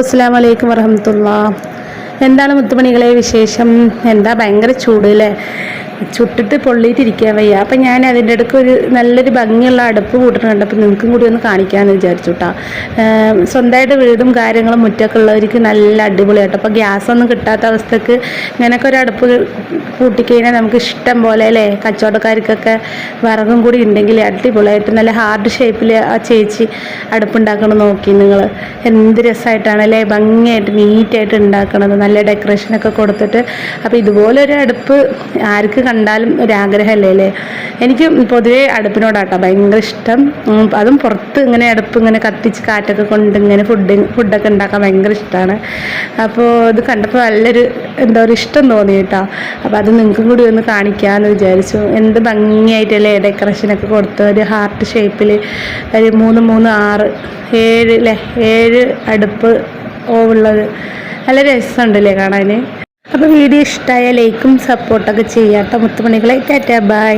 അസ്സലാമു അലൈക്കും വറഹ്മത്തുള്ളാഹി. എന്താണ് മുത്തുമണികളെ വിശേഷം? എന്താ ഭയങ്കര ചൂട് അല്ലേ? ചുട്ടിട്ട് പൊള്ളിയിട്ടിരിക്കാൻ വയ്യ. അപ്പം ഞാൻ അതിൻ്റെ ഇടയ്ക്ക് നല്ലൊരു ഭംഗിയുള്ള അടുപ്പ് കൂട്ടുന്നുണ്ട്. അപ്പം നിങ്ങൾക്കും കൂടി ഒന്ന് കാണിക്കാമെന്ന് വിചാരിച്ചു കേട്ടോ. സ്വന്തമായിട്ട് വീടും കാര്യങ്ങളും മുറ്റമൊക്കെ ഉള്ളവർക്ക് നല്ല അടിപൊളിയാട്ടോ. അപ്പോൾ ഗ്യാസൊന്നും കിട്ടാത്ത അവസ്ഥക്ക് ഇങ്ങനെയൊക്കെ ഒരു അടുപ്പ് കൂട്ടിക്കഴിഞ്ഞാൽ നമുക്ക് ഇഷ്ടം പോലെ അല്ലേ, കച്ചവടക്കാർക്കൊക്കെ വിറകും കൂടി ഉണ്ടെങ്കിൽ അടിപൊളിയായിട്ട് നല്ല ഹാർഡ് ഷേപ്പിൽ ആ ചേച്ചി അടുപ്പുണ്ടാക്കണം. നോക്കി നിങ്ങൾ എന്ത് രസമായിട്ടാണ് അല്ലേ, ഭംഗിയായിട്ട് നീറ്റായിട്ട് ഉണ്ടാക്കണത്, നല്ല ഡെക്കറേഷനൊക്കെ കൊടുത്തിട്ട്. അപ്പോൾ ഇതുപോലൊരു അടുപ്പ് ആർക്ക് കണ്ടാലും ഒരാഗ്രഹമല്ലേ അല്ലേ? എനിക്ക് പൊതുവേ അടുപ്പിനോടാട്ടോ ഭയങ്കര ഇഷ്ടം. അതും പുറത്ത് ഇങ്ങനെ അടുപ്പ് ഇങ്ങനെ കത്തിച്ച് കാറ്റൊക്കെ കൊണ്ട് ഇങ്ങനെ ഫുഡൊക്കെ ഉണ്ടാക്കാൻ ഭയങ്കര ഇഷ്ടമാണ്. അപ്പോൾ ഇത് കണ്ടപ്പോൾ നല്ലൊരു എന്താ പറയുക ഇഷ്ടം തോന്നി കേട്ടോ. അപ്പോൾ അത് നിങ്ങൾക്കും കൂടി ഒന്ന് കാണിക്കാമെന്ന് വിചാരിച്ചു. എന്ത് ഭംഗിയായിട്ടല്ലേ ഡെക്കറേഷനൊക്കെ കൊടുത്ത് ഒരു ഹാർട്ട് ഷേപ്പിൽ ഒരു 3, 3, 6, 7 അല്ലേ, 7 അടുപ്പ് ഓവുള്ളത് നല്ല രസമുണ്ടല്ലേ കാണാൻ. അപ്പോൾ വീഡിയോ ഇഷ്ടമായ ലൈക്കും സപ്പോർട്ടൊക്കെ ചെയ്യാം കേട്ടോ മുത്തുമണികളെ. Tata bye.